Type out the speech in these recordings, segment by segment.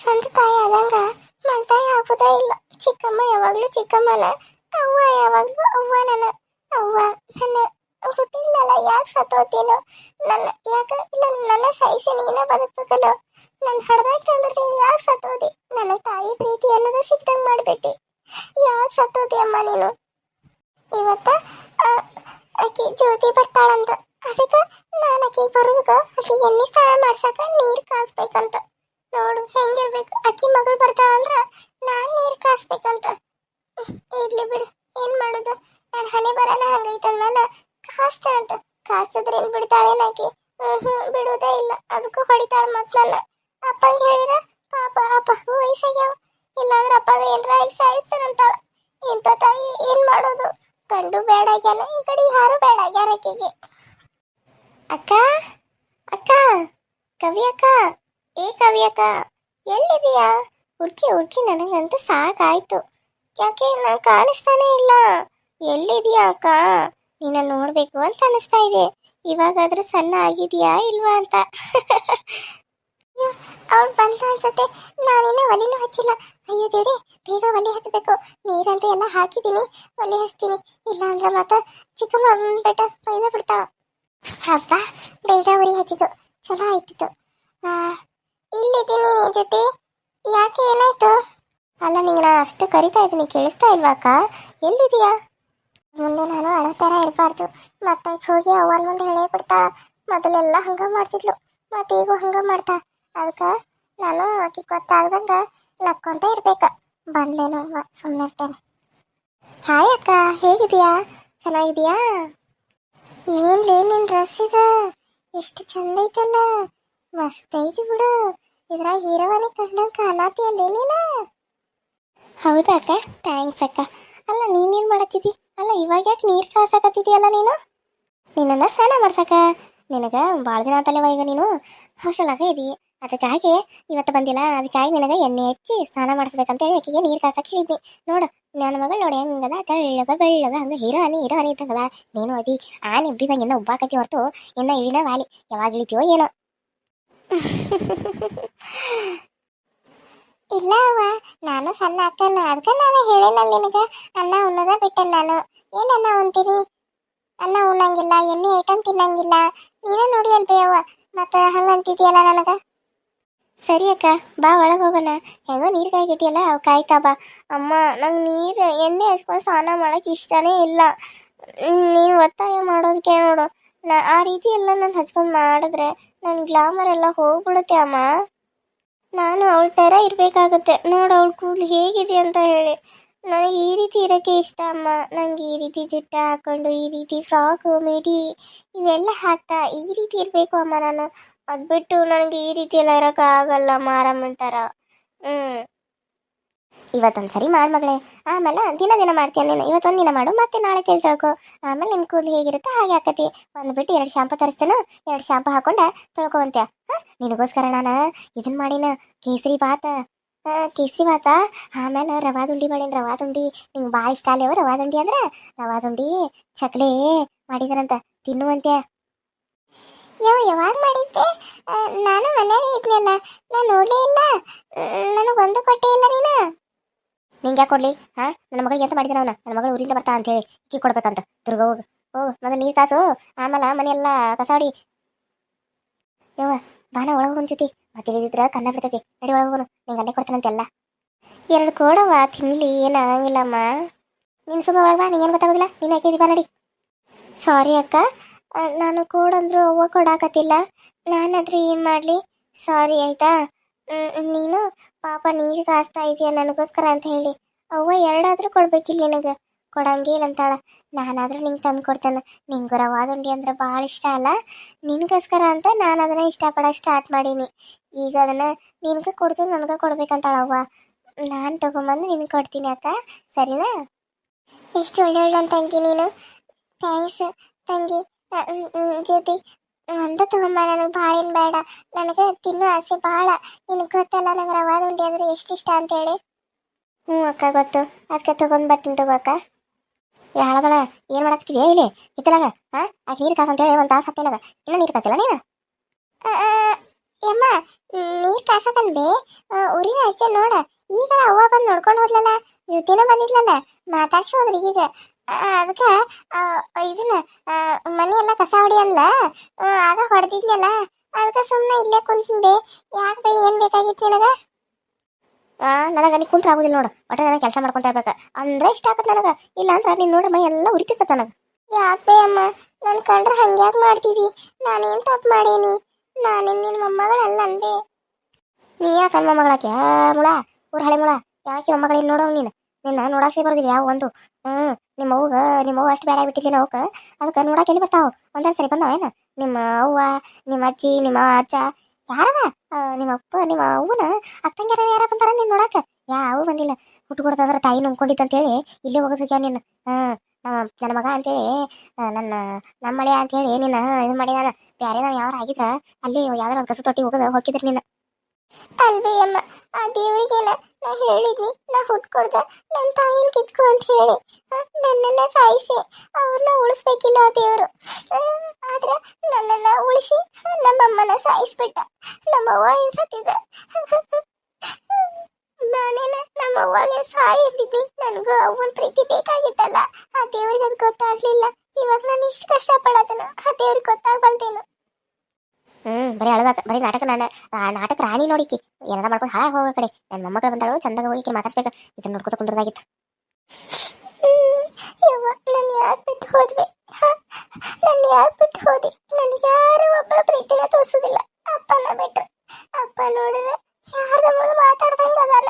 ಸ್ವಂತ ತಾಯಿ ಆದಂಗ ಮಲ್ತಾಯಿ ಆಗುದೇ ಇಲ್ಲ. ಚಿಕ್ಕಮ್ಮ ಯಾವಾಗ್ಲೂ ಚಿಕ್ಕಮ್ಮನ, ಅವ್ವ ಯಾವಾಗ್ಲೂ ಅವ್ವನ. ಅವ್ವ ನನ್ನ ಹುಟ್ಟಿದ್ಮೇಲ ಯಾಕೆ ಸತ್ತೋತೀನೋ, ಇಲ್ಲ ನನ್ನ ಸಹಿಸಿ ನೀನ ಬದುಕಬೇಕಲ್ಲ. ನನ್ನ ಹಡ್ದಾಕ್ತಂದ್ರೆ ನೀನು ಯಾಕೆ ಸತ್ತೋದಿ? ನನ್ನ ತಾಯಿ ಪ್ರೀತಿ ಅನ್ನೋದು ಸಿಕ್ತಂಗ್ ಮಾಡ್ಬಿಟ್ಟಿ. ಯಾಕೆ ಸತ್ತೋದಿ ಅಮ್ಮ ನೀನು? ಇವತ್ತ ಆಕಿ ಜ್ಯೋತಿ ಬರ್ತಾಳಂತ, ಅದಕ್ಕೆ ನಾನು ಆಕಿಗೆ ಬರೋದಕ್ಕ ಆಕಿಗೆ ಎಣ್ಣೆ ಸ್ನಾನ ಮಾಡ್ಸಕ ನೀರು ಕಾಸ್ಬೇಕಂತ. ನೋಡು ಹೆಂಗಿರ್ಬೇಕು, ಅಕ್ಕಿ ಮಗಳು ಬರ್ತಾಳಂದ್ರ ನಾನ್ ನೀರ್ ಕಾಸ್ಬೇಕಂತ. ಇರ್ಲಿ ಬಿಡು, ಏನ್ ಮಾಡುದು, ನನ್ ಹಣೆ ಬರನ ಹಂಗೈತಂದ್ಮೇಲೆ ಕಾಸ್ತಾಳಂತ. ಕಾಸಿದ್ರೆ ಏನ್ ಬಿಡ್ತಾಳೇನಾಕಿ? ಬಿಡುವುದೇ ಇಲ್ಲ, ಅದಕ್ಕೂ ಹೊಡಿತಾಳ ಮತ್ ನನ್ನ. ಅಪ್ಪಂಗೆ ಹೇಳಿರ ಪಾಪ, ಅಪ್ಪಗೂ ವಯಸ್ಸಾಗ್ಯಾವ, ಇಲ್ಲಾಂದ್ರ ಅಪ್ಪಗ ಏನ್ರ ಆಗಿ ಸಾಯಿಸ್ತಾನಂತಾಳ. ಇಂಥ ತಾಯಿ ಏನ್ ಮಾಡೋದು? ಗಂಡು ಬೇಡಾಗ್ಯಾನ, ಈ ಕಡೆ ಯಾರು ಬೇಡಾಗ್ಯಾರ ಆಕಿಗೆ. ಅಕ್ಕ ಅಕ್ಕ, ಕವಿ ಅಕ್ಕ, ಏ ಕವಿ ಅಕ್ಕ, ಎಲ್ಲಿದೀಯಾ? ಹುಡ್ಕಿ ಹುಡ್ಕಿ ನನಗಂತೂ ಸಾಕಾಯ್ತು. ಯಾಕೆ ನಾನು ಕಾಣಿಸ್ತಾನೆ ಇಲ್ಲ? ಎಲ್ಲಿದೀಯಾ ಅಕ್ಕ? ನಿನ್ನ ನೋಡ್ಬೇಕು ಅಂತ ಅನಿಸ್ತಾ ಇದೆ. ಇವಾಗಾದ್ರೂ ಸಣ್ಣ ಆಗಿದೆಯಾ ಇಲ್ವಾ ಅಂತ. ಅವ್ಳು ಬಂತ ಅನ್ಸತ್ತೆ, ನಾನೇನ ಒಲಿನೂ ಹಚ್ಚಿಲ್ಲ. ಅಯ್ಯೋ ದೇಡಿ, ಬೇಗ ಒಲೆ ಹಚ್ಚಬೇಕು. ನೀರಂತ ಎಲ್ಲ ಹಾಕಿದೀನಿ, ಒಲೆ ಹಚ್ತೀನಿ. ಇಲ್ಲ ಅಂದ್ರೆ ಮತ್ತ ಚಿಕ್ಕಮ್ಮ ಬೆಟ್ಟ ಬೈದ ಬಿಡ್ತಾಳ. ಹಬ್ಬ, ಬೇಗ ಉರಿ ಹಚ್ಚಿದ್ದು ಚಲೋ ಆಯ್ತಿತ್ತು. ಇಲ್ಲಿದ್ದೀನಿ ಜೊತೆ. ಯಾಕೆ, ಏನಾಯ್ತು? ಅಲ್ಲ, ನಿಂಗೆ ಅಷ್ಟು ಕರಿತಾ ಇದ್ದೀನಿ, ಕೇಳಿಸ್ತಾ ಇಲ್ವಾ ಅಕ್ಕ? ಎಲ್ಲಿದೀಯಾ? ಮುಂದೆ ನಾನು ಅಳೋ ಥರ ಇರಬಾರ್ದು. ಮತ್ತೆ ಹೋಗಿ ಅವನ ಮುಂದೆ ಹೇಳೇ ಬಿಡ್ತಾಳ. ಮೊದಲೆಲ್ಲ ಹಂಗ ಮಾಡ್ತಿದ್ಲು, ಮತ್ತೆ ಈಗ ಹಂಗ ಮಾಡ್ತಾಳ. ಅದಕ್ಕೆ ನಾನು ಆಕಿ ಗೊತ್ತಾಗ್ದಂಗ ನಕ್ಕೊಂತ ಇರ್ಬೇಕ. ಬಂದೇನು ಸುಮ್ಮನೆ ಇರ್ತೇನೆ. ಹಾಯ್ ಅಕ್ಕ, ಹೇಗಿದೀಯಾ? ಚೆನ್ನಾಗಿದೀಯಾ? ಏನ್ಲೇ ನಿನ್ ಡ್ರೆಸ್ ಇದ, ಎಷ್ಟು ಚಂದ ಐತಲ್ಲ, ಮಸ್ತ್ ಐತಿ ಬಿಡು. ಇದ್ರಾಗ ಹೀರೋವನಿ ಕಂಡಂಗ ಕಾಣತಿಯಲ್ಲೇ ನೀನ. ಹೌದಾ ಅಕ್ಕ, ಥ್ಯಾಂಕ್ಸ್ ಅಕ್ಕ. ಅಲ್ಲ, ನೀನೇನು ಮಾಡತ್ತಿದ್ದಿ? ಅಲ್ಲ, ಇವಾಗ ಯಾಕೆ ನೀರು ಕಾಸಾಕತ್ತಿದೆಯಲ್ಲ ನೀನು? ನಿನ್ನನ್ನು ಸ್ನಾನ ಮಾಡ್ಸಕ. ನಿನಗೆ ಭಾಳ ದಿನ ಆತಲ್ಲವ ಈಗ ನೀನು ಹಾಸ್ಟೆಲಾಗ ಇದೀ, ಅದಕ್ಕಾಗಿ ಇವತ್ತು ಬಂದಿಲ್ಲ. ಅದಕ್ಕಾಗಿ ನಿನಗೆ ಎಣ್ಣೆ ಹಚ್ಚಿ ಸ್ನಾನ ಮಾಡಿಸ್ಬೇಕಂತೇಳಿ ಆಕೆಗೆ ನೀರು ಕಾಸಕ್ಕೆ ಹೇಳಿದ್ನಿ. ನೋಡು, ನನ್ನ ಮಗಳು ನೋಡಿ ಹೆಂಗದ, ತೆಳ್ಳಗ ಬೆಳ್ಳಗ, ಹಂಗೆ ಹೀರೋವನಿ ಇದ್ದಂಗದ. ನೀನು ಅದಿ ಆನೆ ಇದ್ದಿದಂಗೆ ಇನ್ನ ಉಬ್ಬಾಕತಿ ಹೊರತು ಇನ್ನ ಇಳಿನ ವ್ಯಾಲಿ ಯಾವಾಗ ಇಳಿತೀವೋ ಏನೋ. ಇಲ್ಲ ಅವ್ವ, ನಾನು ಸಣ್ಣ ಅಕ್ಕನ, ಅದಕ್ಕೆ ನಾನು ಹೇಳೇನಲ್ಲಿ ನಿನಗೆ. ಅನ್ನ ಉಣ್ಣದ ಬಿಟ್ಟೆ ನಾನು. ಏನು ಅನ್ನ ಉಣ್ತೀನಿ? ಅನ್ನ ಉಣ್ಣಂಗಿಲ್ಲ, ಎಣ್ಣೆ ಐಟಮ್ ತಿನ್ನಂಗಿಲ್ಲ. ನೀನೇ ನೋಡಿ ಅಲ್ಬೇ ಅವ್ವ, ಮತ್ತೆ ಹಂಗಂತಿದ್ಯಲ್ಲ ನನಗೆ. ಸರಿ ಅಕ್ಕ, ಬಾ ಒಳಗೆ ಹೋಗೋಣ. ಹೆಂಗೋ ನೀರು ಕಾಯ್ಗಿಟ್ಟಿಯಲ್ಲ, ಅವು ಕಾಯ್ತಾ ಬಾ. ಅಮ್ಮ, ನಂಗೆ ನೀರು ಎಣ್ಣೆ ಹಚ್ಕೊಂಡು ಸ್ನಾನ ಮಾಡೋಕೆ ಇಷ್ಟನೇ ಇಲ್ಲ. ನೀನು ಒತ್ತಾಯ ಮಾಡೋದಕ್ಕೆ ನೋಡು, ಆ ರೀತಿ ಎಲ್ಲ ನಾನು ಹಚ್ಕೊಂಡು ಮಾಡಿದ್ರೆ ನನ್ನ ಗ್ಲಾಮರ್ ಎಲ್ಲ ಹೋಗ್ಬಿಡುತ್ತೆ ಅಮ್ಮ. ನಾನು ಅವಳ ಥರ ಇರಬೇಕಾಗತ್ತೆ. ನೋಡು ಅವಳ ಕೂದಲು ಹೇಗಿದೆ ಅಂತ ಹೇಳಿ. ನನಗೆ ಈ ರೀತಿ ಇರೋಕ್ಕೆ ಇಷ್ಟ ಅಮ್ಮ. ನನಗೆ ಈ ರೀತಿ ಜುಟ್ಟ ಹಾಕ್ಕೊಂಡು, ಈ ರೀತಿ ಫ್ರಾಕು ಮಿಡಿ ಇವೆಲ್ಲ ಹಾಕ್ತಾ ಈ ರೀತಿ ಇರಬೇಕು ಅಮ್ಮ ನಾನು. ಅದು ಬಿಟ್ಟು ನನಗೆ ಈ ರೀತಿ ಎಲ್ಲ ಇರೋಕ್ಕಾಗಲ್ಲ ಮಾರಮ್ಮನ ಥರ. ಇವತ್ತೊಂದು ಸರಿ ಮಾಡಿ ಮಗಳೇ, ಆಮೇಲೆ ದಿನ ಮಾಡ್ತೀಯ ನೀನು. ಇವತ್ತೊಂದು ದಿನ ಮಾಡು, ಮತ್ತೆ ನಾಳೆ ತಿಳ್ಕೊಳ್ಕೊ. ಆಮೇಲೆ ನಿನ್ನ ಕೂದಲು ಹೇಗಿರುತ್ತೆ ಹಾಗೆ ಹಾಕತಿ. ಒಂದು ಬಿಟ್ಟು 2 ಶಾಂಪು ತರಿಸ್ತೇನೆ, 2 ಶಾಂಪು ಹಾಕೊಂಡೆ ತೊಳ್ಕೊಂತೀಯ. ನಿನಗೋಸ್ಕರ ನಾನು ಇದನ್ನ ಮಾಡಿನ, ಕೇಸರಿ ಭಾತ. ಕೇಸರಿ ಭಾತ, ಆಮೇಲೆ ರವಾದ ಉಂಡಿ ಮಾಡೀನಿ. ರವಾದ ಉಂಡಿ ನಿಂಗೆ ಭಾಳ ಇಷ್ಟ ಅಲ್ಲೇವ? ರವಾದ ಉಂಡಿ ಅಂದ್ರೆ ರವಾದ ಉಂಡಿ ಚಕ್ಲಿ ಮಾಡಿದನಂತ, ತಿನ್ನುವಂತೆ. ಯಾವಾಗ ಮಾಡಿದ್ದೆ? ನಾನು ಮನೆಯಾಗ ಇದ್ನಲ್ಲ, ನಾನು ನೋಡಲೇ ಇಲ್ಲ. ನನಗೊಂದು ಕೊಟ್ಟೇ ಇಲ್ಲ ನೀನು. ನಿಂಗೆ ಯಾಕೆ ಕೊಡ್ಲಿ? ನನ್ನ ಮಗಳಿಗೆ ಎಂತ ಮಾಡಿದೆ? ನನ್ನ ಮಗಳು ಊರಿಂದ ಬರ್ತಾ ಅಂತ ಹೇಳಿ ಕೀ ಕೊಡ್ಬೇಕಂತ. ದುರ್ಗ ಹೋಗು ಹೋಗು, ಮೊದಲು ನೀರು ಕಾಸು, ಆಮೇಲೆ ಮನೆಯೆಲ್ಲ ಕಸಾಡಿ. ಯವ್ವ, ಬಾನ ಒಳಗೆ ಹೊಂಚತಿ, ಮತ್ತೆ ಇಲ್ಲಿದ್ರೆ ಕನ್ನ ಬಿಡ್ತೈತಿ. ನಡಿ ಒಳಗೆ ಹೋಗೋನು, ನಿಂಗೆ ಅಲ್ಲೇ ಕೊಡ್ತಾನಂತೆಲ್ಲ. 2 ಕೊಡವ, ತಿನ್ಲಿ, ಏನಾಗಂಗಿಲ್ಲಮ್ಮ. ನೀನು ಸುಮ್ಮನೆ ಒಳಗೆ ಬಾ, ನಿಂಗೇನು ಗೊತ್ತಾಗೋದಿಲ್ಲ. ನೀನು ಹಾಕಿದಿ, ಬಾ ನಡಿ. ಸಾರಿ ಅಕ್ಕ, ನಾನು ಕೊಡಂದ್ರು ಅವ್ವ ಕೊಡಾಕತ್ತಿಲ್ಲ. ನಾನಾದ್ರೂ ಏನು ಮಾಡಲಿ? ಸಾರಿ ಆಯ್ತಾ. ನೀನು ಪಾಪ ನೀರು ಕಾಸ್ತಾ ಇದೆಯಾ ನನಗೋಸ್ಕರ ಅಂತ ಹೇಳಿ. ಅವ್ವ 2 ಆದ್ರೂ ಕೊಡ್ಬೇಕಿಲ್ಲ ನಿನಗೆ, ಕೊಡಂಗಿಲ್ಲ ಅಂತಾಳ. ನಾನಾದ್ರೂ ನಿಂಗೆ ತಂದು ಕೊಡ್ತೇನೆ. ನಿಂಗೆ ರವಾದ ಉಂಡಿ ಅಂದ್ರೆ ಭಾಳ ಇಷ್ಟ ಅಲ್ಲ, ನಿನಗೋಸ್ಕರ ಅಂತ ನಾನು ಅದನ್ನು ಇಷ್ಟಪಡೋಕೆ ಸ್ಟಾರ್ಟ್ ಮಾಡೀನಿ. ಈಗ ಅದನ್ನು ನಿನಗೆ ಕೊಡ್ತು, ನನಗೆ ಕೊಡ್ಬೇಕಂತಾಳ ಅವ್ವ. ನಾನು ತೊಗೊಂಬಂದು ನಿನಗೆ ಕೊಡ್ತೀನಿ ಅಕ್ಕ, ಸರಿನಾ? ಎಷ್ಟು ಒಳ್ಳೆ ತಂಗಿ ನೀನು. ಥ್ಯಾಂಕ್ಸ್ ತಂಗಿ. ಜ್ಯೋತಿ, ಅಂತ ತಗೊಂಬ, ನನಗೆ ಭಾಳ ಏನು ಬೇಡ. ನನಗೆ ತಿನ್ನೋ ಆಸೆ ಭಾಳ. ನಿನಗೆ ಗೊತ್ತಲ್ಲ ನಂಗೆ ರವಾದ ಉಂಡಿ ಅಂದರೆ ಎಷ್ಟು ಇಷ್ಟ ಅಂತೇಳಿ. ಅಕ್ಕ ಗೊತ್ತು, ಅದಕ್ಕೆ ತೊಗೊಂಡು ಬರ್ತೀನಿ ತಗೋ ಅಕ್ಕ. ಹೇಳದಳ, ಏನು ಮಾಡಾಕ್ತಿದ್ಯಾ ಇಲ್ಲಿ ಹಿತ್ತಲಾಗ? ಆಕೆ ನೀರು ಕಾಸು ಅಂತೇಳಿ 1 ತಾಸು ಹತ್ತೇನಾಗ ಇನ್ನೂ ನೀರು ಕಾಸಿಲ್ಲ ನೀನು? ಯಮ್ಮ ನೀರ್ ಕಾಸಕಂದ್ರೆ ಊರಿನ ಆಚೆ ನೋಡ ಈಗ ಅವ್ವ ಬಂದ್ ನೋಡ್ಕೊಂಡು ಹೋದ್ಲಲ್ಲ ಜೊತೆನ ಬಂದಿದ್ಲಲ್ಲ ಮಾತಾಡ್ಸಿ ಹೋದ್ರಿ ಈಗ ಅದಕ್ಕ ಇದನ್ನ ಮನೆ ಎಲ್ಲ ಕಸ ಹೊಡಿ ಅಂದ್ಲ ಆಗ ಹೊಡೆದಿದ್ನಲ್ಲ ಅದಕ್ಕ ಸುಮ್ಮನೆ ಇಲ್ಲೇ ಕುಂತಿದ್ದೆ ಯಾಕೆ ಏನ್ ಬೇಕಾಗಿತ್ತು ನಿನಗ ನನಗ ನೀ ಕುಂತ್ರ ಆಗುದಿಲ್ಲ ನೋಡು ಒಟ್ಟ ನನಗೆ ಕೆಲಸ ಮಾಡ್ಕೊಂತ ಇರ್ಬೇಕ ಅಂದ್ರೆ ಇಷ್ಟ ಆಗತ್ ನನಗ ಇಲ್ಲ ಅಂದ್ರೆ ನೀನ್ ನೋಡ್ರಿ ಮೈ ಎಲ್ಲ ಉರಿತಿತ್ತ ನನಗ ಯಾಕೆ ಅಮ್ಮ ನನ್ ಕಂಡ್ರೆ ಹಂಗ್ಯಾಕ್ ಮಾಡ್ತಿದಿ ನಾನೇನ್ ತಪ್ಪು ಮಾಡೇನಿ ನಾನೇನ್ ನಿನ್ ಮೊಮ್ಮಗಳಲ್ಲ ಅಂದೆ ನೀ ಯಾಕೆ ನನ್ನ ಮೊಮ್ಮಗಳಾಕೆ ಮುಳ ಊರ್ ಹಳೆ ಮುಳ ಯಾಕೆ ಮೊಮ್ಮಗಳೇನು ನೋಡೋ ನೀನು ನಿನ್ನ ನೋಡಾಕೆ ಬರೋದಿಲ್ಲ ಯಾವ ಒಂದು ನಿಮ್ಮ ಅವ್ವ ಅಷ್ಟು ಬೇಡ ಬಿಟ್ಟಿದ್ದೀನಿ ಅವಕ್ಕೆ ಅದಕ್ಕೆ ನೋಡಕ್ಕೆ ಎಲ್ಲಿ ಬರ್ತಾವ ಒಂದೊಂದು ಸರಿ ಬಂದವೇನ ನಿಮ್ಮ ಅವ್ವ ನಿಮ್ಮ ಅಜ್ಜಿ ನಿಮ್ಮ ಅಜ್ಜ ಯಾರದ ನಿಮ್ಮ ಅಪ್ಪ ನಿಮ್ಮ ಅವ್ವನ ಅಕ್ಕಂಗ್ಯಾರ ಯಾರ ಬಂದಾರ ನೀನು ನೋಡಕ್ಕೆ ಯಾವ ಬಂದಿಲ್ಲ ಹುಟ್ಟು ಕೊಡ್ತಂದ್ರೆ ತಾಯಿ ನುಂಗ್ಕೊಂಡಿತ್ತಂತೇಳಿ ಇಲ್ಲೇ ಹೋಗಿಸ್ಬೇಕ್ಯಾವ ನಿನ್ನ ನನ್ನ ಮಗ ಅಂತೇಳಿ ನಮ್ಮ ಮಳೆ ಅಂತೇಳಿ ನಿನ್ನ ಇದು ಮಾಡಿ ನಾನು ಬೇರೆ ನಾವು ಯಾರು ಆಗಿದ್ರ ಅಲ್ಲಿ ಯಾವ್ದಾರ ಒಂದು ಕಸು ತೊಟ್ಟಿ ಹೋಗದ ಹೋಗಿದ್ರಿ ನಿನ್ನ ಅಲ್ವೇ ಅಮ್ಮ ಆ ದೇವರಿಗೇನ ನಾ ಹೇಳಿದ್ನಿ ನಾ ಹುಟ್ಕೊಡ್ದ ನನ್ನ ತಾಯಿನ ಕಿತ್ಕೊ ಅಂತ ಹೇಳಿ ನನ್ನನ್ನ ಸಾಯಿಸಿ ಅವ್ರನ್ನ ಉಳಿಸ್ಬೇಕಿಲ್ಲ ಆ ದೇವರು ಆದ್ರೆ ನನ್ನನ್ನ ಉಳಿಸಿ ನಮ್ಮಮ್ಮನ ಸಾಯಿಸ್ಬಿಟ್ಟ ನಮ್ಮವ್ವ ಏನ್ ಸತ್ತಿದ್ದ ನಾನೇನ ನಮ್ಮವ್ವಾಗೆ ಸಾಯಿರ್ತಿದ್ನಿ ನನಗೂ ಅವನ ಪ್ರೀತಿ ಬೇಕಾಗಿತ್ತಲ್ಲ ಆ ದೇವ್ರಿಗೆ ಅದು ಗೊತ್ತಾಗ್ಲಿಲ್ಲ ಇವಾಗ ನಾನು ಇಷ್ಟು ಕಷ್ಟಪಡೋದನ್ನ ಆ ದೇವ್ರಿಗೆ ಗೊತ್ತಾಗ್ಬಲ್ತೇನು ಬರೀ ಅಳದಾತ ಬರೀ ನಾಟಕ ರಾಣಿ ನೋಡಿಕಿ ಏನಾರ ಮಾಡ್ಕೊಂಡು ಹಾಳಾಗಿ ಹೋಗೋ ಕಡೆ ನನ್ನ ಮೊಮ್ಮಗಳು ಬಂದಾಳು ಚಂದಾಗ ಹೋಗಿ ಮಾತಾಡ್ಸ್ಬೇಕು ಇದನ್ನ ನೋಡ್ಕೊತ ಕುಂಡ್ರದಾಗಿತ್ತು ಯವ್ವ ನಾನು ಯಾಕೆ ಬಿಟ್ಟು ಹೋದ್ವಿ ನಾನು ಯಾಕೆ ಬಿಟ್ಟು ಹೋದೆ ನನಗೆ ಯಾರು ಒಬ್ಬರ ಪ್ರೀತಿನ ತೋರಿಸೋದಿಲ್ಲ ಅಪ್ಪನ ಬಿಟ್ರು ಅಪ್ಪ ನೋಡಿದ್ರೆ ಯಾರ್ದ ಮುಂದೆ ಮಾತಾಡ್ದಂಗ ಅದಾನ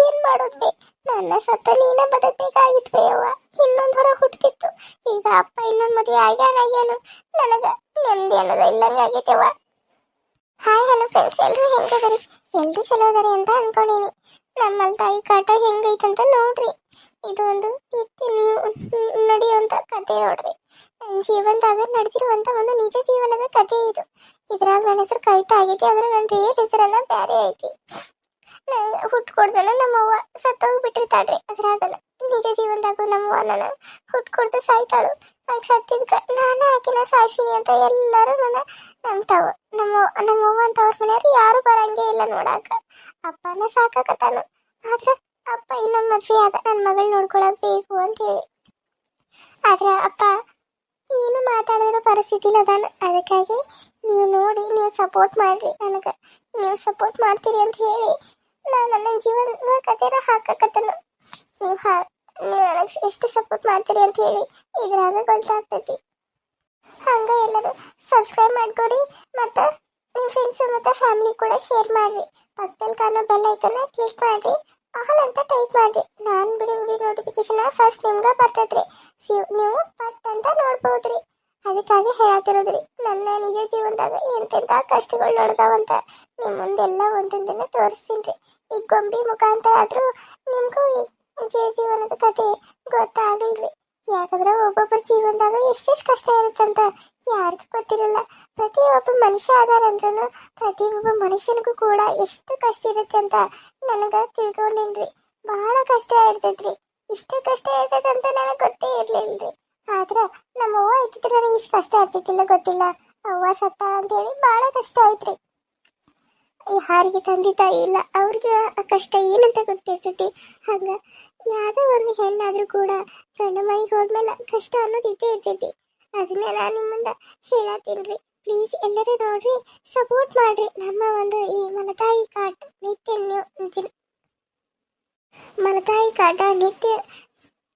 ಏನ್ ಮಾಡೋದ್ವಿ ನನ್ನ ಸತ್ತ ನೀನೇ ಬದುಕಬೇಕಾಗಿತ್ವಿ ಯವ್ವ ಇನ್ನೊಂದು ಹೊರ ಹುಟ್ಟಿತ್ತು ಈಗ ಅಪ್ಪ ಇನ್ನೊಂದು ಮದುವೆ ಆಗ್ಯಾನು ನನಗ ನೆಮ್ಮದಿ ಅನ್ನೋದು ಇಲ್ಲಂಗ ಆಗೈತೆವ್ವ ಹಾಯ್ ಹಲೋ ಫ್ರೆಂಡ್ಸ್ ಎಲ್ಲರೂ ಹೆಂಗದರಿ ಎಲ್ಲರೂ ಚಲೋ ಅದಾರಿ ಅಂತ ಅನ್ಕೊಂಡೀನಿ ನಮ್ಮಲ್ಲಿ ತಾಯಿ ಕಾಟ ಹೆಂಗೈತಂತ ನೋಡ್ರಿ ಇದು ಒಂದು ನೀವು ನಡೆಯುವಂತ ಕತೆ ನೋಡ್ರಿ ನನ್ನ ಜೀವನದಾಗ ನಡೆದಿರುವಂತ ಒಂದು ನಿಜ ಜೀವನದ ಕತೆ ಇದು ಇದ್ರಾಗ ನನ್ನ ಹೆಸರು ಕವಿತಾ ಆಗೈತಿ ಆದ್ರೆ ನನ್ನ ರಿಯಲ್ ಹೆಸರನ್ನ ಬ್ಯಾರೆ ಐತಿ ಹುಟ್ಕೊಡ್ದನ ನಮ್ಮವ್ವ ಸತ್ತೋಗ್ಬಿಟ್ಟಿರ್ತಾಳ್ರಿ ಅದ್ರಾಗಲ್ಲ ನಿಜ ಜೀವನದಾಗೂ ನಮ್ಮವ್ವ ನನ್ನ ಹುಟ್ಕೊಡ್ದು ಸಾಯ್ತಾಳು ಆಗ ಸತ್ತಿದ್ಕ ನಾನು ಆಕಿನ ಸಾಯ್ಸಿನಿ ಅಂತ ಎಲ್ಲರೂ ನನ್ನ ನಂಬ್ತಾವ ನಮ್ಮವ್ವ ಅಂತ ಅವ್ರ ಮನೆಯವ್ರು ಯಾರು ಬರಂಗೇ ಇಲ್ಲ ನೋಡಾಕ ಅಪ್ಪನ ಸಾಕಾಕತ್ತಾನು ಆದ್ರೆ ಅಪ್ಪ ಇನ್ನೊಂದು ಮದ್ವೆ ಆದ ನನ್ನ ಮಗಳು ನೋಡ್ಕೊಳಕ್ ಬೇಕು ಅಂತ ಹೇಳಿ ಆದ್ರೆ ಅಪ್ಪ ಏನು ಮಾತಾಡಿರೋ ಪರಿಸ್ಥಿತಿಲಿ ಅದಾನ ಅದಕ್ಕಾಗಿ ನೀವು ನೋಡಿ ನೀವು ಸಪೋರ್ಟ್ ಮಾಡ್ರಿ ನನಗೆ ನೀವು ಸಪೋರ್ಟ್ ಮಾಡ್ತೀರಿ ಅಂತ ಹೇಳಿ ನಾನು ನನ್ನ ಜೀವನದ ಕಥೆನ ಹಾಕಕತ್ತನು ನೀವು ನನಗೆ ಎಷ್ಟು ಸಪೋರ್ಟ್ ಮಾಡ್ತೀರಿ ಅಂತ ಹೇಳಿ ಇದ್ರಾಗ ಗೊತ್ತಾಗ್ತೈತಿ ಹಂಗ ಎಲ್ಲರೂ ಸಬ್ಸ್ಕ್ರೈಬ್ ಮಾಡ್ಕೊರಿ ಮತ್ತು ನಿಮ್ಮ ಫ್ರೆಂಡ್ಸ್ ಮತ್ತು ಫ್ಯಾಮಿಲಿ ಕೂಡ ಶೇರ್ ಮಾಡ್ರಿ ಪಕ್ಕದಲ್ಲಿ ಕಾಣೋ ಬೆಲ್ ಐಕನ್ನ ಕ್ಲಿಕ್ ಮಾಡ್ರಿ ಆಲ್ ಅಂತ ಟೈಪ್ ಮಾಡ್ರಿ ನಾನು ಬಿಡಿ ನೋಟಿಫಿಕೇಶನ್ ಫಸ್ಟ್ ನಿಮ್ಗೆ ಬರ್ತೈತ್ರಿ ನೀವು ಪಟ್ ಅಂತ ನೋಡ್ಬೋದ್ರಿ ಅದಕ್ಕಾಗಿ ಹೇಳತ್ತಿರೋದ್ರಿ ನನ್ನ ನಿಜ ಜೀವನದಾಗ ಎಂತೆಂಥ ಕಷ್ಟಗಳು ನಡೆದಾವಂತ ನಿಮ್ಮ ಮುಂದೆಲ್ಲ ಒಂದೊಂದನ್ನ ತೋರಿಸ್ತೀನಿ ಈ ಗೊಂಬಿ ಮುಖಾಂತರ ಆದರೂ ನಿಮಗೂ ಈ ಜೀವನದ ಕತೆ ಗೊತ್ತಾಗಲಿ ಯಾಕಂದ್ರೆ ಒಬ್ಬೊಬ್ಬರ ಜೀವನದಾಗ ಎಷ್ಟೆಷ್ಟು ಕಷ್ಟ ಇರುತ್ತಂತ ಯಾರಿಗೂ ಗೊತ್ತಿರಲ್ಲ ಪ್ರತಿಯೊಬ್ಬ ಮನುಷ್ಯ ಆದಾರಂದ್ರೂ ಪ್ರತಿಯೊಬ್ಬ ಮನುಷ್ಯನಿಗೂ ಕೂಡ ಎಷ್ಟು ಕಷ್ಟ ಇರುತ್ತೆ ಅಂತ ನನಗೆ ತಿಳ್ಕೊಂಡಿಲ್ರಿ ಬಹಳ ಕಷ್ಟ ಇರ್ತೈತ್ರಿ ಇಷ್ಟು ಕಷ್ಟ ಇರ್ತೈತೆ ಅಂತ ನನಗೆ ಗೊತ್ತೇ ಇರ್ಲಿಲ್ರಿ ಆದ್ರೆ ನಮ್ಮವ್ವ ಇದ್ದಿದ್ರೆ ನನಗೆ ಇಷ್ಟು ಕಷ್ಟ ಇರ್ತಿತ್ತಿಲ್ಲ ಗೊತ್ತಿಲ್ಲ ಅವ್ವ ಸತ್ತ ಅಂತೇಳಿ ಬಹಳ ಕಷ್ಟ ಆಯ್ತ್ರಿ ಯಾರಿಗೆ ತಂದೆ ತಾಯಿ ಇಲ್ಲ ಅವ್ರಿಗೆ ಆ ಕಷ್ಟ ಏನಂತ ಗೊತ್ತಿರ್ತೈತಿ ಹಂಗ ಯಾವುದೋ ಒಂದು ಹೆಣ್ಣಾದ್ರೂ ಕೂಡ ಗಂಡ ಮನೆಗೆ ಹೋದ್ಮೇಲೆ ಕಷ್ಟ ಅನ್ನೋದು ಇದ್ದೇ ಇರ್ತೈತಿ ಅದನ್ನ ನಾನು ನಿಮ್ಮಿಂದ ಹೇಳತ್ತೀನಿ ಪ್ಲೀಸ್ ಎಲ್ಲರೂ ನೋಡ್ರಿ ಸಪೋರ್ಟ್ ಮಾಡ್ರಿ ನಮ್ಮ ಒಂದು ಈ ಮಲತಾಯಿ ಕಾಟ ಮಲತಾಯಿ ಕಾಟ ನಿತ್ಯ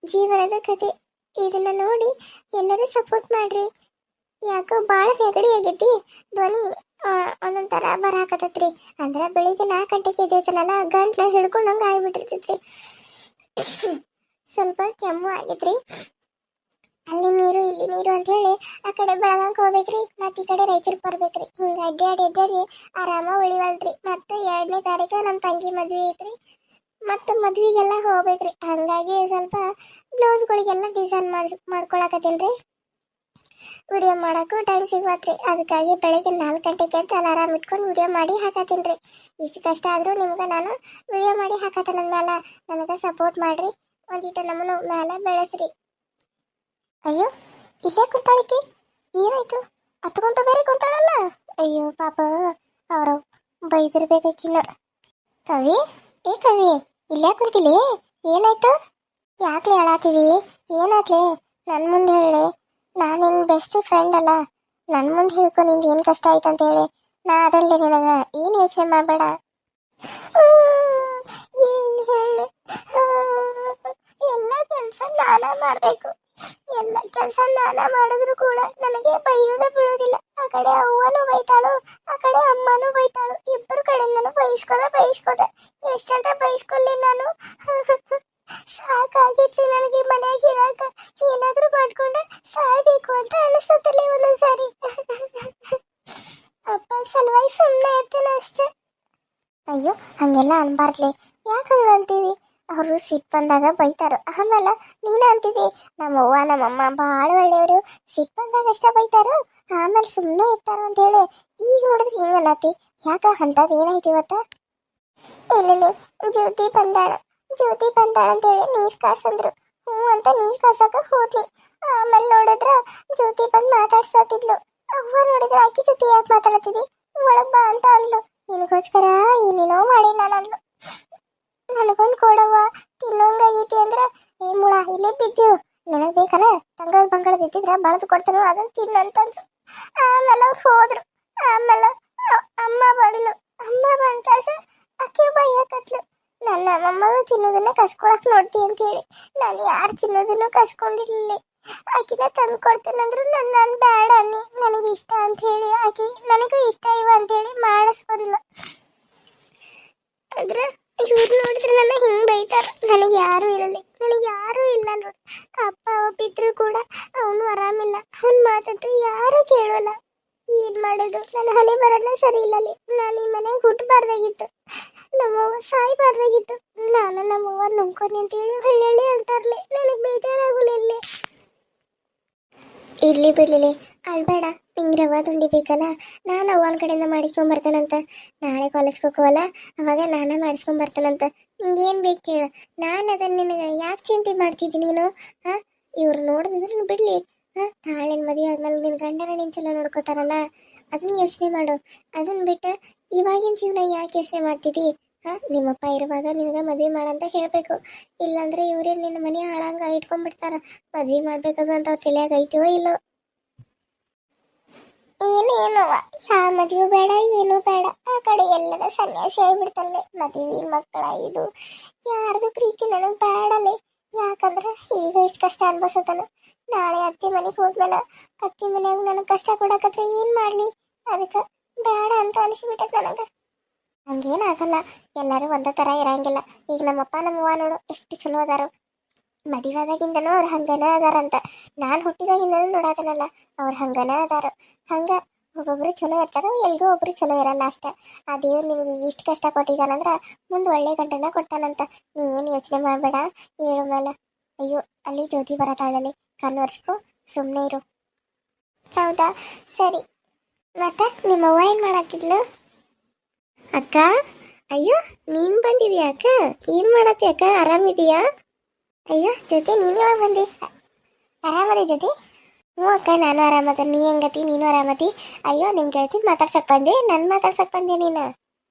ಜೀವನದ ಕತೆ ಇದನ್ನ ನೋಡಿ ಎಲ್ಲರೂ ಸಪೋರ್ಟ್ ಮಾಡ್ರಿ ಯಾಕೋ ಭಾಳ ನೆಗಡಿ ಆಗೈತಿ ಧ್ವನಿ ಒಂದೊಂಥರ ಬರಾಕತ್ತೈತ್ರಿ ಅಂದ್ರೆ ಬೆಳಿಗ್ಗೆ 4 ಗಂಟೆಗೆ ಎದ್ದೇತನಲ್ಲ ಗಂಟ್ಲ ಹಿಡ್ಕೊಂಡಂಗೆ ಆಗ್ಬಿಟ್ಟಿರ್ತೈತ್ರಿ ಸ್ವಲ್ಪ ಕೆಮ್ಮು ಆಗೈತ್ರಿ ಅಲ್ಲಿ ನೀರು ಇಲ್ಲಿ ನೀರು ಅಂತ ಹೇಳಿ ಆ ಕಡೆ ಬೆಳಗಾಂಕ್ ಹೋಗ್ಬೇಕ್ರಿ ಮತ್ತೆ ಈ ಕಡೆ ರಾಯಚೂರಿಗೆ ಬರ್ಬೇಕ್ರಿ ಹಿಂಗೆ ಅಡ್ಡಾಡಿ ಆರಾಮ ಉಳಿವಲ್ರಿ ಮತ್ತೆ 2ನೇ ತಾರೀಕು ನಮ್ಮ ತಂಗಿ ಮದ್ವೆ ಐತ್ರಿ ಮತ್ತೆ ಮದ್ವೆಗೆಲ್ಲ ಹೋಗ್ಬೇಕ್ರಿ ಹಂಗಾಗಿ ಸ್ವಲ್ಪ ಬ್ಲೌಸ್ಗಳಿಗೆಲ್ಲ ಡಿಸೈನ್ ಮಾಡ್ಕೊಳಕತ್ತೀನಿ ವಿಡಿಯೋ ಮಾಡೋಕ್ಕೂ ಟೈಮ್ ಸಿಗತ್ರಿ ಅದಕ್ಕಾಗಿ ಬೆಳಗ್ಗೆ 4 ಗಂಟೆಗೆ ಎದ್ದು ಅಲಾರಾಮ್ ಇಟ್ಕೊಂಡು ವಿಡಿಯೋ ಮಾಡಿ ಹಾಕತ್ತೀನಿ ಇಷ್ಟು ಕಷ್ಟ ಆದರೂ ನಿಮ್ಗೆ ನಾನು ವಿಡಿಯೋ ಮಾಡಿ ಹಾಕತ್ತೇನೆ ಮೇಲೆ ನನಗೆ ಸಪೋರ್ಟ್ ಮಾಡಿರಿ ಒಂದಿಟ್ಟು ನಮ್ಮನ್ನು ಮೇಲೆ ಬೆಳೆಸ್ರಿ ಅಯ್ಯೋ ಇಲ್ಲೇ ಕುಂತಾಳಿಕೆ ಏನಾಯ್ತು ಹತ್ಕೊಂತ ಬೇರೆ ಕುಂತಾಳಲ್ಲ ಅಯ್ಯೋ ಪಾಪ ಅವರು ಬೈದಿರ್ಬೇಕಾಕಿನ್ನ. ಕವಿ, ಏ ಕವಿ, ಇಲ್ಲೇ ಕುಂತಿಲಿ, ಏನಾಯ್ತು? ಯಾಕ್ಲೆ ಹೇಳಾತಿದಿ? ಏನಾತ್ಲೆ? ನನ್ನ ಮುಂದೆ ಹೇಳಿ. ನಾನು ನಿನ್ನ ಬೆಸ್ಟ್ ಫ್ರೆಂಡ್ ಅಲ್ಲ. ನನ್ನ ಮುಂದೆ ಹೇಳ್ಕೊ ನಿಂಗೆ ಏನು ಕಷ್ಟ ಆಯ್ತು ಅಂತ ಹೇಳಿ. ನಾ ಅದಲ್ಲೇ ನಿನಗೆ ಏನು ಯೋಚನೆ ಮಾಡಬೇಡ. ಏನು ಹೇಳಿ? ಎಲ್ಲ ಕೆಲಸ ನಾನ ಮಾಡಬೇಕು. ಎಲ್ಲ ಕೆಲಸ ನಾನ ಮಾಡಿದ್ರು ಕೂಡ ನನಗೆ ಬೈಯೋದೇ ಬಿಡೋದಿಲ್ಲ. ಆ ಕಡೆ ಅವ್ವನೂ ಬೈತಾಳು, ಆ ಕಡೆ ಅಮ್ಮನೂ ಬೈತಾಳು. ಇಬ್ಬರು ಕಡೆಯಿಂದನೂ ಬೈಸ್ಕೋದೆ ಎಷ್ಟಂತ ಬೈಸ್ಕೊಳ್ಳಿ ನಾನು. ಸಾಕಾಗಿತ್ಲಿ ನನಗೆ ಮನೆಯಾಗ ಇರಾಕ. ಏನಾದ್ರೂ ಮಾಡ್ಕೊಂಡೆ ಸಾಯ್ಬೇಕು ಅಂತ ಅನಿಸ್ತಲ್ಲಿ ಒಂದೊಂದ್ಸಾರಿ. ಅಪ್ಪ ಸಲುವಾಗಿ ಸುಮ್ಮನೆ ಇರ್ತೇನೆ ಅಷ್ಟೇ. ಅಯ್ಯೋ, ಹಂಗೆಲ್ಲ ಅನ್ಬಾರ್ದ್ಲಿ. ಯಾಕೆ ಹಂಗ ಅಂತೀವಿ? ಅವರು ಸಿಟ್ಟು ಬಂದಾಗ ಬೈತಾರ, ಆಮೇಲೆ ನೀನು ಅಂತಿದ್ದಿ ನಮ್ಮವ್ವ ನಮ್ಮಮ್ಮ ಭಾಳ ಒಳ್ಳೆಯವರು, ಸಿಟ್ಟು ಬಂದಾಗ ಅಷ್ಟೇ ಬೈತಾರ, ಆಮೇಲೆ ಸುಮ್ಮನೆ ಇರ್ತಾರ ಅಂತ ಹೇಳಿ. ಈಗ ನೋಡಿದ್ರೆ ಹಿಂಗ ಅನ್ನತಿ. ಯಾಕ ಅಂತದ್ ಏನಾಯ್ತು ಇವತ್ತ? ಇಲ್ಲ, ಜ್ಯೋತಿ ಬಂದಾಳ ಅಂತೇಳಿ ನೀರ್ ಕಾಸಂದ್ರು. ಹ್ಞೂ ಅಂತ ನೀರ್ ಕಾಸಕ ಹೋದ್ಲಿ. ಆಮೇಲೆ ನೋಡಿದ್ರ ಜ್ಯೋತಿ ಬಂದ್ ಮಾತಾಡ್ಸತ್ತಿದ್ಲು. ಅವ್ವ ನೋಡಿದ್ರ ಆಕಿ ಜೊತೆ ಯಾಕೆ ಮಾತಾಡತ್ತಿದ್ದಿ, ಒಳಗ್ ಬಾ ಅಂತ ಅಂದ್ಲು. ನಿನಗೋಸ್ಕರ ಏನೇನೋ ಮಾಡಿ ನಾನು ಅಂದ್ಲು. ನನಗೊಂದು ಕೊಡವ್ವ, ತಿನ್ನೋಂಗಾಗೈತಿ ಅಂದ್ರ ಏ ಮುಳ ಇಲ್ಲೇ ಬಿದ್ದಿರು, ನನಗ್ ಬೇಕನ ತಂಗಳದ ಬಂಗಳದ ಇದ್ದಿದ್ರ ಬಳದು ಕೊಡ್ತಾನೋ ಅದನ್ನ ತಿನ್ನಂತಂದ್ರು. ಆಮೇಲೆ ಅವ್ರು ಹೋದ್ರು. ಆಮೇಲೆ ಅಮ್ಮ ಬಂದ್ಲು. ಅಮ್ಮ ಬಂದ ಕಾಸ ಅಕ್ಕಿ ಬೈಯಕತ್ಲು. ನನ್ನ ಅಮ್ಮಗಳು ತಿನ್ನೋದನ್ನ ಕಸ್ಕೊಳಕ್ ನೋಡ್ತಿ ಅಂತ ಹೇಳಿ ನಾನು ಯಾರು ತಿನ್ನೋದನ್ನು ಕಸ್ಕೊಂಡಿರ್ಲಿಲ್ಲ. ಆಕಿನ ತಂದು ಕೊಡ್ತೇನಂದ್ರು ನಾನು ಬೇಡ ಅನ್ನಿ, ನನಗೆ ಇಷ್ಟ ಅಂತ ಹೇಳಿ ಆಕಿ ನನಗೂ ಇಷ್ಟ ಇವ ಅಂತೇಳಿ ಮಾಡಿಸ್ಕೊಂಡ್ಲು. ಆದ್ರೆ ಇವ್ರು ನೋಡಿದ್ರೆ ನನ್ನ ಹಿಂಗ್ ಬೈತಾರ. ನನಗೆ ಯಾರು ಇರಲಿ, ನನಗೆ ಯಾರು ಇಲ್ಲ ನೋಡಿ. ಅಪ್ಪ ಒಬ್ಬಿದ್ರು ಕೂಡ ಅವನು ಆರಾಮಿಲ್ಲ. ಅವನ ಮಾತಂತೂ ಯಾರು ಕೇಳೋಲ್ಲ. ಏನ್ ಮಾಡೋದು? ನನ್ನ ಹಣೆ ಬರಲ್ಲ ಸರಿ ಇಲ್ಲಲ್ಲಿ. ನಾನು ಈ ಮನೆಗೆ ಹುಟ್ಟಬಾರ್ದಾಗಿತ್ತು, ನಮ್ಮವ್ವ ಸಾಯ್ಬಾರ್ದಾಗಿತ್ತು. ನಾನು ನಮ್ಮವ್ವ ನುಂಗ್ಕೊನಿ ಅಂತೇಳಿ ಒಳ್ಳೆ ಅಂತಾರ್ಲಿ. ನನಗೆ ಬೇಜಾರಾಗುಲ್ಲ. ಇರ್ಲಿ ಬಿಡ್ಲಿಲಿ, ಅಳ್ಬೇಡ. ನಿಂಗೆ ರವಾ ತುಂಡಿ ಬೇಕಲ್ಲ, ನಾನು ಅವ್ವನ ಕಡೆಯಿಂದ ಮಾಡಿಸ್ಕೊಂಬರ್ತಾನಂತ. ನಾಳೆ ಕಾಲೇಜ್ಗೆ ಹೋಗೋವಲ್ಲ, ಅವಾಗ ನಾನೇ ಮಾಡಿಸ್ಕೊಂಬರ್ತಾನಂತ. ನಿಂಗೇನು ಬೇಕು ಕೇಳು, ನಾನು ಅದನ್ನ ನಿನಗೆ ಯಾಕೆ ಚಿಂತೆ ಮಾಡ್ತಿದ್ದೀನಿ ನೀನು? ಹಾಂ, ಇವ್ರು ನೋಡಿದ್ರೆ ಬಿಡ್ಲಿ. ಹಾಂ, ನಾಳೆ ಮದುವೆ ಆದ್ಮೇಲೆ ನಿನ್ನ ಗಂಡನ ನಿನ್ನ ಚಲೋ ನೋಡ್ಕೋತಾರಲ್ಲ, ಅದನ್ನ ಯೋಚನೆ ಮಾಡು. ಅದನ್ನ ಬಿಟ್ಟು ಇವಾಗಿನ ಜೀವನ ಯಾಕೆ ಯೋಚನೆ ಮಾಡ್ತಿದ್ದಿ? ಹಾಂ, ನಿಮ್ಮಪ್ಪ ಇರುವಾಗ ನಿನಗೆ ಮದುವೆ ಮಾಡಂತ ಹೇಳಬೇಕು. ಇಲ್ಲಾಂದ್ರೆ ಇವರೇ ನಿನ್ನ ಮನೆ ಹಾಳಂಗ ಇಟ್ಕೊಂಡ್ಬಿಡ್ತಾರ. ಮದುವೆ ಮಾಡ್ಬೇಕದು ಅಂತ ಅವ್ರು ತಲೆಯಾಗ ಐತಿವೋ ಇಲ್ಲೋ. ಏನೇನವ, ಯಾವ ಮದುವೆ ಬೇಡ, ಏನೂ ಬೇಡ. ಆ ಕಡೆ ಎಲ್ಲರ ಸನ್ಯಾಸಿ ಆಗಿಬಿಡ್ತಲ್ಲೇ. ಮದುವೆ ಮಕ್ಕಳ ಇದು ಯಾರ್ದು ಪ್ರೀತಿ ನನಗೆ ಬೇಡಲ್ಲೇ. ಯಾಕಂದ್ರೆ ಈಗ ಎಷ್ಟು ಕಷ್ಟ ಅನ್ಭವಿಸತಾನ. ನಾಳೆ ಅತ್ತೆ ಮನೆಗೆ ಹೋದ್ಮೇಲೆ ಅತ್ತೆ ಮನೆಯಾಗ ನನಗೆ ಕಷ್ಟ ಕೊಡಕತ್ರ ಏನು ಮಾಡಲಿ? ಅದಕ್ಕೆ ಬೇಡ ಅಂತ ಅನಿಸ್ಬಿಟ್ಟದ ನನಗೆ. ಹಂಗೇನಾಗಲ್ಲ, ಎಲ್ಲರೂ ಒಂದೇ ಥರ ಇರಂಗಿಲ್ಲ. ಈಗ ನಮ್ಮಪ್ಪ ನಮ್ಮವ್ವ ನೋಡು ಎಷ್ಟು ಚಲೋ ಅದಾರು. ಮದುವೆದಾಗಿಂದನೂ ಅವ್ರು ಹಂಗನ ಅದಾರಂತ. ನಾನು ಹುಟ್ಟಿದಾಗಿಂದನೂ ನೋಡೋದನಲ್ಲ, ಅವ್ರು ಹಂಗನ ಅದಾರ. ಹಂಗೆ ಒಬ್ಬೊಬ್ರು ಚಲೋ ಇರ್ತಾರ, ಎಲ್ಗೂ ಒಬ್ರು ಚಲೋ ಇರಲ್ಲ ಅಷ್ಟೆ. ಆ ದೇವ್ರು ನಿನಗೆ ಇಷ್ಟು ಕಷ್ಟ ಕೊಟ್ಟಿದ್ದಾನಂದ್ರೆ ಮುಂದೆ ಒಳ್ಳೆ ಗಂಟನ ಕೊಡ್ತಾನಂತ. ನೀ ಏನು ಯೋಚನೆ ಮಾಡಬೇಡ. ಹೇಳು ಮೇಲೆ. ಅಯ್ಯೋ, ಅಲ್ಲಿ ಜ್ಯೋತಿ ಬರತಾಳಲ್ಲಿ, ಕಣ್ಣು ಒರ್ಸ್ಕೊ, ಸುಮ್ಮನೆ ಇರು. ಹೌದಾ, ಸರಿ. ಮತ್ತೆ ನಿಮ್ಮವ್ವ ಏನು ಮಾಡತ್ತಿದ್ಲು? ಅಕ್ಕ, ಅಯ್ಯೋ ನೀನು ಬಂದಿದ್ಯಾ ಅಕ್ಕ? ಏನು ಮಾಡತ್ತಿ ಅಕ್ಕ? ಆರಾಮಿದೀಯಾ? ಅಯ್ಯೋ ಜ್ಯೋತಿ, ನೀನು ಯಾವಾಗ ಬಂದಿ? ಆರಾಮದಿ ಜ್ಯೋತಿ? ಹ್ಞೂ ಅಕ್ಕ, ನಾನು ಆರಾಮದ. ನೀ ಹೆಂಗತಿ? ನೀನು ಆರಾಮದಿ? ಅಯ್ಯೋ, ನಿಮ್ಮ ಗೆಳತಿನ ಮಾತಾಡ್ಸಕ್ ಬಂದೆ, ನನ್ನ ಮಾತಾಡ್ಸಕ್ ಬಂದೆ ನೀನು?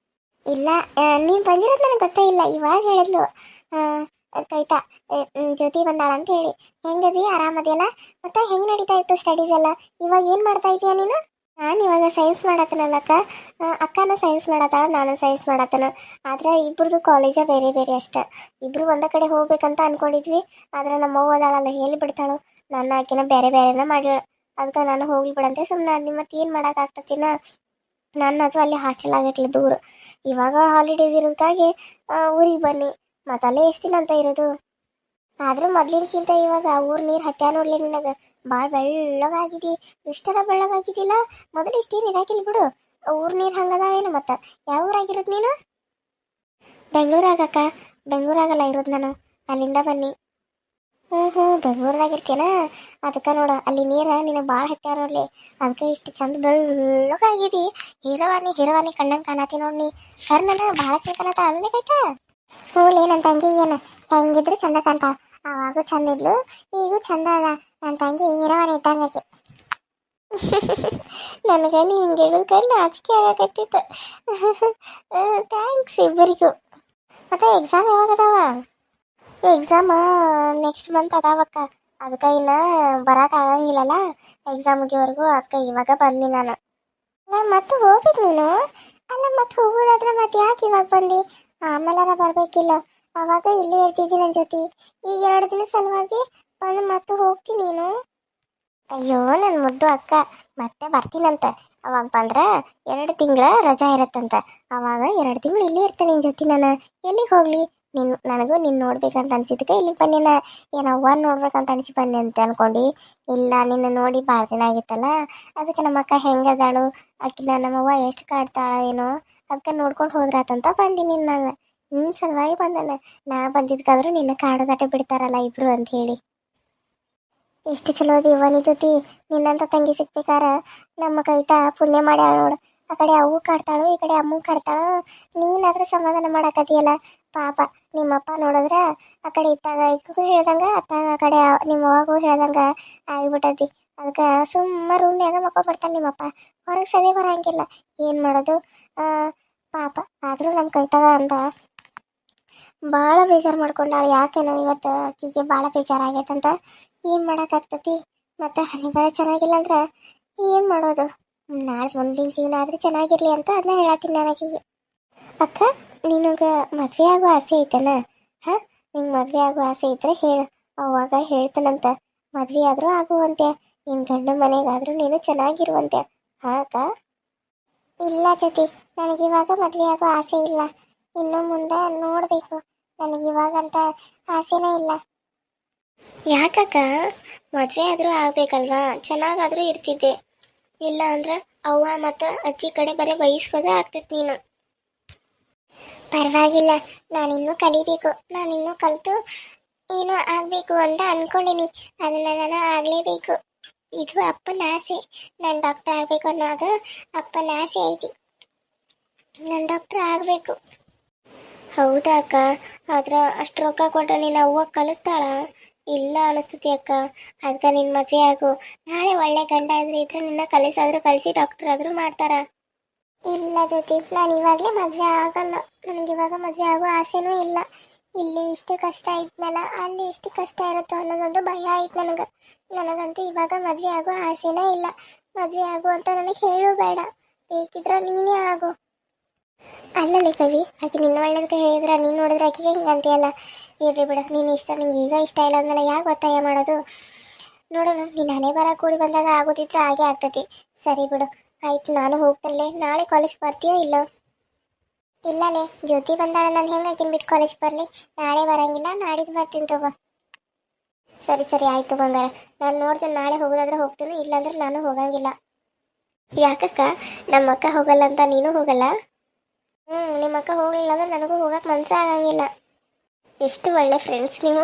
ಇಲ್ಲ, ನೀನು ಬಂದಿರೋದು ನನಗೆ ಗೊತ್ತೇ ಇಲ್ಲ. ಇವಾಗ ಹೇಳಿದ್ಲು ಕವಿತಾ, ಜ್ಯೋತಿ ಬಂದಾಳ ಅಂತ ಹೇಳಿ. ಹೆಂಗದಿ? ಆರಾಮದಿಯಲ್ಲ? ಮತ್ತೆ ಹೆಂಗೆ ನಡೀತಾ ಇತ್ತು ಸ್ಟಡೀಸ್ ಎಲ್ಲ? ಇವಾಗ ಏನು ಮಾಡ್ತಾ ಇದೀಯ ನೀನು? ನಾನು ಇವಾಗ ಸೈನ್ಸ್ ಮಾಡತ್ತನಲ್ಲ ಅಕ್ಕ. ಅಕ್ಕನೂ ಸೈನ್ಸ್ ಮಾಡತ್ತಾಳ, ನಾನು ಸೈನ್ಸ್ ಮಾಡತ್ತನ. ಆದರೆ ಇಬ್ಬರದು ಕಾಲೇಜೇ ಬೇರೆ ಬೇರೆ ಅಷ್ಟೆ. ಇಬ್ಬರು ಒಂದೇ ಕಡೆ ಹೋಗ್ಬೇಕಂತ ಅನ್ಕೊಂಡಿದ್ವಿ. ಆದರೆ ನಮ್ಮ ಅವ್ವ ಅದಾಳಲ್ಲ, ಹೇಳಿ ಬಿಡ್ತಾಳು. ನನ್ನ ಆಕಿನ ಬೇರೆ ಬೇರೆನ ಮಾಡ್ಯಾಳ. ಅದಕ್ಕೆ ನಾನು ಹೋಗ್ಲಿ ಬಿಡಂತೆ ಸುಮ್ಮನೆ ಅಂದು. ಮತ್ತೆ ಏನು ಮಾಡೋಕ್ಕಾಗ್ತತಿನ? ನನ್ನ ಅದು ಅಲ್ಲಿ ಹಾಸ್ಟೆಲ್ ಆಗೈತ್ಲ ದೂರ. ಇವಾಗ ಹಾಲಿಡೇಸ್ ಇರೋದಕ್ಕಾಗಿ ಊರಿಗೆ ಬನ್ನಿ. ಮತ್ತು ಅಲ್ಲೇ ಎಷ್ಟು ದಿನ ಅಂತ ಇರೋದು? ಆದರೂ ಮೊದ್ಲಿನಕ್ಕಿಂತ ಇವಾಗ ಊರ್ ನೀರು ಹತ್ಯಾ ನೋಡ್ಲಿ ನಿನಗೆ. ಭಾಳ ಬೆಳ್ಳಗಾಗಿದಿ. ಇಷ್ಟರ ಬೆಳ್ಳಗಾಗಿದ್ದಿಲ್ಲ ಮೊದಲು. ಇಷ್ಟೇನು ಇರಾಕಿಲ್ಲ ಬಿಡು. ಊರ್ ನೀರು ಹಂಗದಾವೇನು? ಮತ್ತು ಯಾವ ಊರಾಗಿರೋದು ನೀನು? ಬೆಂಗಳೂರಾಗಕ್ಕ. ಬೆಂಗಳೂರಾಗಲ್ಲ ಇರೋದು ನಾನು, ಅಲ್ಲಿಂದ ಬನ್ನಿ. ಹ್ಞೂ, ಬೆಂಗಳೂರದಾಗಿರ್ತೇನ? ಅದಕ್ಕೆ ನೋಡು, ಅಲ್ಲಿ ನೀರು ನಿನಗೆ ಭಾಳ ಹತ್ಯಾ ನೋಡ್ಲಿ. ಅದಕ್ಕೆ ಇಷ್ಟು ಚಂದ ಬೆಳ್ಳಗಾಗಿದಿ. ಹೀರವಾನಿ ಕಣ್ಣಂಗೆ ಕಾಣತಿ ನೋಡಿ. ಸರ್ ನಾನು ಭಾಳ ಚೇತನತ ಅನ್ಲಿಕ್ಕೈತ. ಹ್ಞೂ ನನ್ನ ತಂಗಿ ಏನು ಹೆಂಗಿದ್ರು ಚಂದ ಕಾಣ್ತಾಳ. ಅವಾಗೂ ಚಂದ ಇದ್ಲು, ಈಗೂ ಚಂದ ಅದ. ನನ್ನ ತಂಗಿ ಹೀರವಾನಿ ಇದ್ದಂಗೆ. ನನಗೆ ನೀವು ಹಿಂಗೆ ಹೇಳೋದಕ್ಕೆ ನಾಚಿಕೆ ಆಗಕತ್ತಿತ್ತು. ಥ್ಯಾಂಕ್ಸ್ ಇಬ್ಬರಿಗೂ. ಮತ್ತೆ ಎಕ್ಸಾಮ್ ಯಾವಾಗ ಅದಾವ? ಎಕ್ಸಾಮ ನೆಕ್ಸ್ಟ್ ಮಂತ್ ಅದಾವಕ್ಕ. ಅದಕ್ಕೆ ಇನ್ನು ಬರಕ್ಕೆ ಆಗಂಗಿಲ್ಲಲ್ಲ ಎಕ್ಸಾಮ್ ಮುಗಿಯೋವರೆಗೂ. ಅದಕ್ಕೆ ಇವಾಗ ಬಂದಿ ನಾನು. ಮತ್ತೆ ಹೋಗ್ಬೇಕು ನೀನು? ಅಲ್ಲ ಮತ್ತೆ ಹೋಗೋದಾದ್ರೆ ಮತ್ತೆ ಯಾಕೆ ಇವಾಗ ಬಂದು ಆಮೇಲಾರ ಬರ್ಬೇಕಿಲ್ಲ? ಅವಾಗ ಇಲ್ಲೇ ಇರ್ತಿದ್ದಿ ನನ್ನ ಜೊತೆ. ಈಗ 2 ದಿನ ಸಲುವಾಗಿ ಬಂದು ಮತ್ತೆ ಹೋಗ್ತೀನಿ ನೀನು. ಅಯ್ಯೋ ನನ್ನ ಮುದ್ದು ಅಕ್ಕ, ಮತ್ತೆ ಬರ್ತೀನಂತ. ಅವಾಗ ಬಂದ್ರೆ 2 ತಿಂಗಳ ರಜಾ ಇರತ್ತಂತ. ಅವಾಗ 2 ತಿಂಗಳು ಇಲ್ಲೇ ಇರ್ತೇನೆ ನಿನ್ನ ಜೊತೆ ನಾನು. ಎಲ್ಲಿಗೆ ಹೋಗ್ಲಿ? ನನಗೂ ನಿನ್ನ ನೋಡ್ಬೇಕಂತ ಅನ್ಸಿದ್ದಕ್ಕೆ ಇಲ್ಲಿಗೆ ಬಂದಿನ. ಏನು ಅವ್ವ ನೋಡ್ಬೇಕಂತ ಅನಿಸಿ ಬನ್ನಿ ಅಂತ ಅನ್ಕೊಂಡು. ಇಲ್ಲ, ನಿನ್ನ ನೋಡಿ ಭಾಳ ದಿನ ಆಗಿತ್ತಲ್ಲ, ಅದಕ್ಕೆ ನಮ್ಮ ಅಕ್ಕ ಹೆಂಗದಾಳು, ಆಕಿನ ನಮ್ಮವ್ವ ಎಷ್ಟು ಕಾಡ್ತಾಳ ಏನೋ, ಅದಕ್ಕೆ ನೋಡ್ಕೊಂಡು ಹೋದ್ರಾತಂತ ಬಂದಿನಿ ನಾನು. ನಿನ್ನ ಸಲುವಾಗಿ ಬಂದಾನೆ. ನಾ ಬಂದಿದ್ಕಾದ್ರೂ ನಿನ್ನ ಕಾಡೋದಾಟ ಬಿಡ್ತಾರಲ್ಲ ಇಬ್ರು ಅಂತ ಹೇಳಿ. ಎಷ್ಟು ಚಲೋ ಅದಿವ ನೀ ಜೊತೆ. ನಿನ್ನಂತ ತಂಗಿ ಸಿಗ್ಬೇಕಾರ ನಮ್ಮ ಕವಿತಾ ಪುಣ್ಯ ಮಾಡ್ಯಾಳ ನೋಡು. ಆ ಕಡೆ ಅವು ಕಾಡ್ತಾಳು, ಈ ಕಡೆ ಅಮ್ಮ ಕಾಡ್ತಾಳು. ನೀನಾದ್ರೂ ಸಮಾಧಾನ ಮಾಡಾಕತಿಯಲ್ಲ. ಪಾಪ ನಿಮ್ಮಪ್ಪ ನೋಡಿದ್ರ ಆ ಕಡೆ ಇತ್ತಾಗ ಇಕ್ಕೂ ಹೇಳ್ದಂಗ, ಅತ್ತಾಗ ಆ ಕಡೆ ನಿಮ್ಮ ಅವ್ವಾಗೂ ಹೇಳ್ದಂಗ ಆಗಿಬಿಟ್ಟತಿ. ಅದಕ್ಕೆ ಸುಮ್ಮ ರೂಮ್ನ್ಯಾಗ ಮಕ್ಕೊಂಡ್ಬಿಡ್ತಾನೆ ನಿಮ್ಮಪ್ಪ. ಹೊರಗೆ ಸದೇ ಬರಂಗಿಲ್ಲ. ಏನು ಮಾಡೋದು? ಪಾಪ ಆದರೂ ನಮ್ಮ ಕವಿತಾಗ ಅಂತ ಭಾಳ ಬೇಜಾರು ಮಾಡ್ಕೊಂಡಾಳು. ಯಾಕೇನೋ ಇವತ್ತು ಆಕಿಗೆ ಭಾಳ ಬೇಜಾರಾಗೈತಂತ. ಏನು ಮಾಡೋಕ್ಕಾಗ್ತತಿ? ಮತ್ತು ಹನಿ ಬರ ಚೆನ್ನಾಗಿಲ್ಲ ಅಂದ್ರೆ ಏನು ಮಾಡೋದು? ನಾಳೆ ಮುಂದಿನ ಜೀವನ ಆದರೂ ಚೆನ್ನಾಗಿರಲಿ ಅಂತ ಅದನ್ನ ಹೇಳತ್ತೀನಿ ನನಗೀಗ. ಅಕ್ಕ, ನಿನಗೆ ಮದುವೆ ಆಗೋ ಆಸೆ ಐತೆನಾ? ಹಾಂ, ನಿಂಗೆ ಮದುವೆ ಆಗೋ ಆಸೆ ಇದ್ದರೆ ಹೇಳು, ಅವಾಗ ಹೇಳ್ತಾನಂತ. ಮದುವೆ ಆದರೂ ಆಗುವಂತೆ, ನಿನ್ನ ಗಂಡ ಮನೆಗಾದರೂ ನೀನು ಚೆನ್ನಾಗಿರುವಂತೆ. ಹಾಂ ಅಕ್ಕ? ಇಲ್ಲ ಜೊತೆ, ನನಗಿವಾಗ ಮದುವೆ ಆಗೋ ಆಸೆ ಇಲ್ಲ. ಇನ್ನು ಮುಂದೆ ನೋಡಬೇಕು. ನನಗಿವಾಗಂತ ಆಸೆನೇ ಇಲ್ಲ. ಯಾಕಕ್ಕ? ಮದುವೆ ಆದರೂ ಆಗ್ಬೇಕಲ್ವಾ? ಚೆನ್ನಾಗಾದರೂ ಇರ್ತಿದ್ದೆ. ಇಲ್ಲ ಅಂದ್ರೆ ಅವ್ವ ಮತ್ತು ಅಜ್ಜಿ ಕಡೆ ಬರೀ ಬಯಸ್ಕೋದೇ ಆಗ್ತೈತೆ ನೀನು. ಪರವಾಗಿಲ್ಲ, ನಾನಿನ್ನೂ ಕಲಿಬೇಕು. ನಾನಿನ್ನೂ ಕಲಿತು ಏನೋ ಆಗಬೇಕು ಅಂತ ಅಂದ್ಕೊಂಡಿನಿ. ಅದನ್ನು ನಾನು ಆಗಲೇಬೇಕು. ಇದು ಅಪ್ಪನ ಆಸೆ. ನಾನು ಡಾಕ್ಟರ್ ಆಗಬೇಕು ಅನ್ನೋದು ಅಪ್ಪನ ಆಸೆ ಐತಿ. ನಾನು ಡಾಕ್ಟರ್ ಆಗಬೇಕು. ಹೌದಾ ಅಕ್ಕ? ಆದ್ರೆ ಅಷ್ಟು ರೊಕ್ಕ ಕೊಟ್ಟರೆ ನೀನು ಅವ್ವ ಕಲಿಸ್ತಾಳ? ಇಲ್ಲ ಅನಿಸ್ತತಿ ಅಕ್ಕ. ಅದಕ್ಕೆ ನಿನ್ನ ಮದುವೆ ಆಗು. ನಾಳೆ ಒಳ್ಳೆ ಗಂಡ ಇದ್ರೆ ನಿನ್ನ ಕಲಿಸಿ ಡಾಕ್ಟರ್ ಆದರೂ ಮಾಡ್ತಾರ. ಇಲ್ಲ ಜ್ಯೋತಿ, ನಾನು ಇವಾಗಲೇ ಮದುವೆ ಆಗಲ್ಲ. ನನಗಿವಾಗ ಮದುವೆ ಆಗೋ ಆಸೆನೂ ಇಲ್ಲ. ಇಲ್ಲಿ ಇಷ್ಟು ಕಷ್ಟ ಇದ್ಮೇಲೆ ಅಲ್ಲಿ ಇಷ್ಟು ಕಷ್ಟ ಇರುತ್ತೋ ಅನ್ನೋದೊಂದು ಭಯ ಆಯ್ತು ನನಗೆ. ನನಗಂತೂ ಇವಾಗ ಮದುವೆ ಆಗೋ ಆಸೆನೇ ಇಲ್ಲ. ಮದುವೆ ಆಗು ಅಂತ ನನಗೆ ಹೇಳು ಬೇಡ. ಬೇಕಿದ್ರೆ ನೀನೇ ಆಗು. ಅಲ್ಲಲ್ಲಿ ಕವಿ, ಆಕೆ ನಿನ್ನ ಒಳ್ಳೇದಕ್ಕೆ ಹೇಳಿದ್ರೆ ನೀನು ನೋಡಿದ್ರೆ ಆಕೆಗೆ ಹಿಂಗೆ ಅಂತೀಯಲ್ಲ. ಇರಲಿ ಬಿಡು, ನೀನು ಇಷ್ಟ. ನಿಂಗೆ ಈಗ ಇಷ್ಟ ಇಲ್ಲ ಅಂದಮೇಲೆ ಯಾಕೆ ಒತ್ತಾಯ ಮಾಡೋದು? ನೋಡೋಣ, ನೀನು ಹಣೆ ಬರ ಕೂಡಿ ಬಂದಾಗ ಆಗೋದಿದ್ರೆ ಹಾಗೆ ಆಗ್ತತಿ. ಸರಿ ಬಿಡು, ಆಯ್ತು, ನಾನು ಹೋಗ್ತಲ್ಲೇ. ನಾಳೆ ಕಾಲೇಜ್ಗೆ ಬರ್ತೀಯೋ ಇಲ್ಲೋ? ಇಲ್ಲಲೇ, ಜ್ಯೋತಿ ಬಂದಾಳ. ನಾನು ಹೆಂಗೆ ಆಕಿನ ಬಿಟ್ಟು ಕಾಲೇಜ್ಗೆ ಬರಲಿ? ನಾಳೆ ಬರಂಗಿಲ್ಲ, ನಾಡಿದ್ದು ಬರ್ತೀನಿ ತಗೋ. ಸರಿ ಸರಿ ಆಯಿತು ಬಂಗಾರ. ನಾನು ನೋಡ್ತೇನೆ, ನಾಳೆ ಹೋಗೋದಾದ್ರೆ ಹೋಗ್ತೀನಿ, ಇಲ್ಲಾಂದ್ರೆ ನಾನು ಹೋಗಂಗಿಲ್ಲ. ಯಾಕಕ್ಕ? ನಮ್ಮ ಅಕ್ಕ ಹೋಗಲ್ಲ ಅಂತ ನೀನು ಹೋಗಲ್ಲ? ನಿಮ್ಮ ಅಕ್ಕ ಹೋಗಲಿಲ್ಲ ಅಂದ್ರೆ ನನಗೂ ಹೋಗಕ್ಕೆ ಮನಸ್ಸೇ ಆಗಂಗಿಲ್ಲ. ಎಷ್ಟು ಒಳ್ಳೆ ಫ್ರೆಂಡ್ಸ್ ನೀವು.